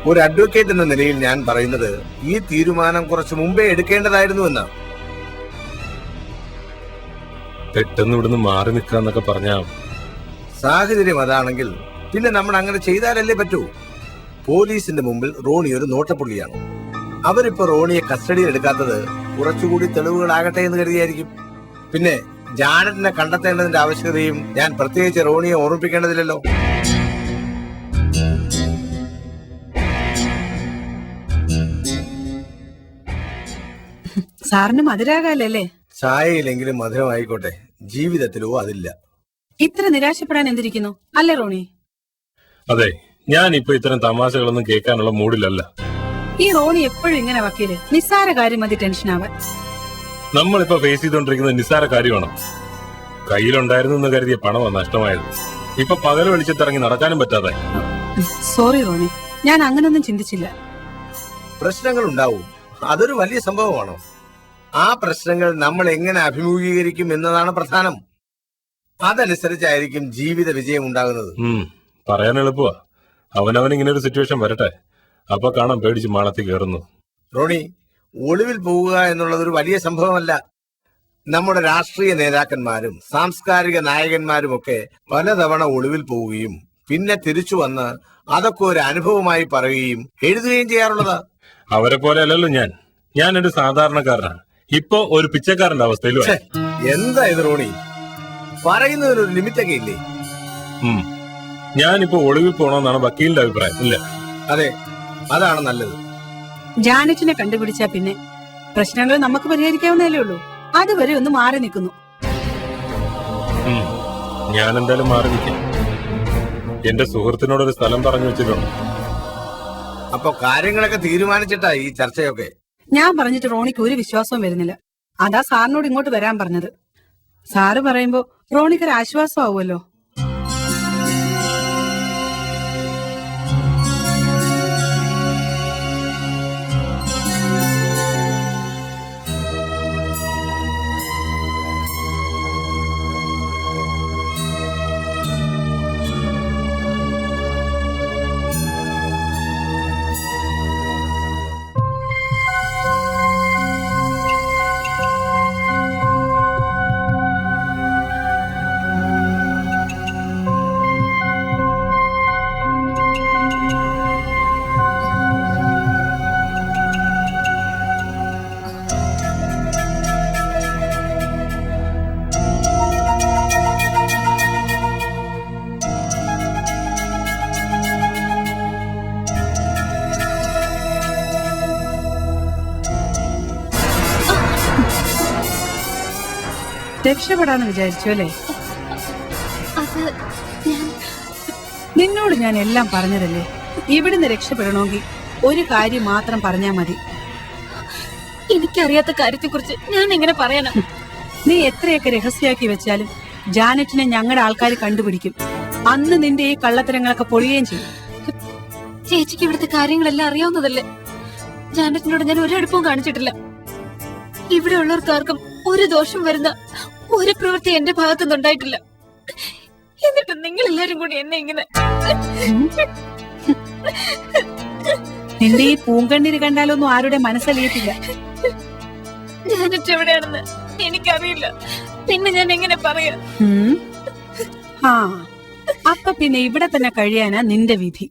ഒരു അഡ്വക്കേറ്റ് എന്ന നിലയിൽ ഞാൻ പറയുന്നത് ഈ തീരുമാനം കുറച്ചു മുമ്പേ എടുക്കേണ്ടതായിരുന്നു എന്നാണ്. പെട്ടെന്ന് ഇവിടുന്ന് മാറി നിൽക്കാന്നൊക്കെ പറഞ്ഞാ സാഹചര്യം അതാണെങ്കിൽ പിന്നെ നമ്മൾ അങ്ങനെ ചെയ്താലല്ലേ പറ്റൂ. പോലീസിന്റെ മുമ്പിൽ റോണി ഒരു നോട്ടപ്പുള്ളിയാണ്. അവരിപ്പോ റോണിയെ കസ്റ്റഡിയിൽ എടുക്കാത്തത് കുറച്ചുകൂടി തെളിവുകളാകട്ടെ എന്ന് കരുതിയായിരിക്കും. പിന്നെ ജാനറ്റിനെ കണ്ടെത്തേണ്ടതിന്റെ ആവശ്യകതയും ഞാൻ പ്രത്യേകിച്ച് റോണിയെ ഓർമ്മിപ്പിക്കേണ്ടതില്ലല്ലോ. സാറിന് മധുരാകാലല്ലേ? ചായയിലെങ്കിലും മധുരമായിക്കോട്ടെ, ജീവിതത്തിലോ അതില്ല. ഇത്ര നിരാശപ്പെടാൻ എന്തിരിക്കുന്നു അല്ലേ റോണി? അതെ, ഞാൻ ഇപ്പൊ ഇത്തരം തമാശകളൊന്നും കേൾക്കാനുള്ള മൂഡിലല്ല. ഈ റോണി എപ്പോഴും ഇങ്ങനെ വക്കീല്, നിസ്സാര കാര്യം മതി ടെൻഷൻ ആവാൻ. നമ്മളിപ്പോ ഫേസ് ചെയ്തോണ്ടിരിക്കുന്നത് നിസ്സാര കാര്യമാണോ? കയ്യിലുണ്ടായിരുന്നു കരുതിയ പണമാണ് നഷ്ടമായത്. ഇപ്പൊ പകൽ വെളിച്ചത്തിറങ്ങി നടക്കാനും പറ്റാതെ. സോറി റോണി, ഞാൻ അങ്ങനൊന്നും ചിന്തിച്ചില്ല. പ്രശ്നങ്ങൾ ഉണ്ടാവും, അതൊരു വലിയ സംഭവമാണോ? ആ പ്രശ്നങ്ങൾ നമ്മൾ എങ്ങനെ അഭിമുഖീകരിക്കും എന്നതാണ് പ്രധാനം. അതനുസരിച്ചായിരിക്കും ജീവിത വിജയം ഉണ്ടാകുന്നത്. പറയാൻ എളുപ്പമാ. അവനവൻ ഇങ്ങനെ ഒരു സിറ്റുവേഷൻ വരട്ടെ, അപ്പൊ കാണാൻ പേടിച്ച് മാളത്തിൽ കയറുന്നു. റോണി, ഒളിവിൽ പോവുക എന്നുള്ളത് ഒരു വലിയ സംഭവമല്ല. നമ്മുടെ രാഷ്ട്രീയ നേതാക്കന്മാരും സാംസ്കാരിക നായകന്മാരും ഒക്കെ പലതവണ ഒളിവിൽ പോവുകയും പിന്നെ തിരിച്ചു വന്ന് അതൊക്കെ ഒരു അനുഭവമായി പറയുകയും എഴുതുകയും ചെയ്യാറുള്ളതാ. അവരെ പോലെ അല്ലല്ലോ ഞാൻ ഒരു സാധാരണക്കാരനാണ്. ഇപ്പൊ ഒരു പിച്ചക്കാരന്റെ അവസ്ഥയിലും. എന്താ ഇത് റോണി, പറയുന്നതിനൊരു ലിമിറ്റൊക്കെ ഇല്ലേ? ഞാനിപ്പോ ഒളിവിൽ പോണമെന്നാണ് വക്കീലിന്റെ അഭിപ്രായം. ഇല്ല, അതെ, അതാണ് നല്ലത്. ജാനറ്റിനെ കണ്ടുപിടിച്ചാ പിന്നെ പ്രശ്നങ്ങൾ നമുക്ക് പരിഹരിക്കാവുന്നതല്ലേ ഉള്ളൂ. അതുവരെ ഒന്ന് മാറി നിൽക്കുന്നു. ഞാൻ എന്തായാലും മാറി നിൽക്കും. എന്റെ സുഹൃത്തിനോടൊരു സ്ഥലം പറഞ്ഞു വെച്ചിട്ടുണ്ട്. അപ്പൊ കാര്യങ്ങളൊക്കെ തീരുമാനിച്ചിട്ടാ ഈ ചർച്ചയൊക്കെ? ഞാൻ പറഞ്ഞിട്ട് റോണിക്ക് ഒരു വിശ്വാസവും വരുന്നില്ല. അതാ സാറിനോട് ഇങ്ങോട്ട് വരാൻ പറഞ്ഞത്. സാറ് പറയുമ്പോ റോണിക്കൊരു ആശ്വാസം ആവുമല്ലോ. രക്ഷപ്പെടാന്ന് വിചാരിച്ചു അല്ലേ? നിന്നോട് ഞാൻ എല്ലാം പറഞ്ഞതല്ലേ. ഇവിടുന്ന് രക്ഷപ്പെടണമെങ്കിൽ ഒരു കാര്യം മാത്രം പറഞ്ഞാ മതി. എനിക്കറിയാത്ത കാര്യത്തെക്കുറിച്ച് ഞാൻ എങ്ങനെ പറയാനാ? നീ എത്രയൊക്കെ രഹസ്യമാക്കി വെച്ചാലും ജാനറ്റിനെ ഞങ്ങളുടെ ആൾക്കാർ കണ്ടുപിടിക്കും. അന്ന് നിന്റെ ഈ കള്ളത്തരങ്ങളൊക്കെ പൊളിയുകയും ചെയ്യും. ചേച്ചിക്ക് ഇവിടുത്തെ കാര്യങ്ങളെല്ലാം അറിയാവുന്നതല്ലേ. ജാനറ്റിനോട് ഞാൻ ഒരു അടുപ്പവും കാണിച്ചിട്ടില്ല. ഇവിടെ ഉള്ളവർക്കാർക്കും ഒരു ദോഷം വരുന്ന ഒരു പ്രവൃത്തി എന്റെ ഭാഗത്തുനിന്ന് ഉണ്ടായിട്ടില്ല. എന്നിട്ട് നിങ്ങൾ എല്ലാരും കൂടി എന്നെ ഇങ്ങനെ. നിന്റെ ഈ പൂങ്കണ്ണീര് കണ്ടാലൊന്നും ആരുടെ മനസ്സലിയത്തില്ല. ജാനറ്റ് എവിടെയാണെന്ന് എനിക്കറിയില്ല. പിന്നെ ഞാൻ എങ്ങനെ പറയാ? അപ്പൊ പിന്നെ ഇവിടെ തന്നെ കഴിയാനാ നിന്റെ വിധി.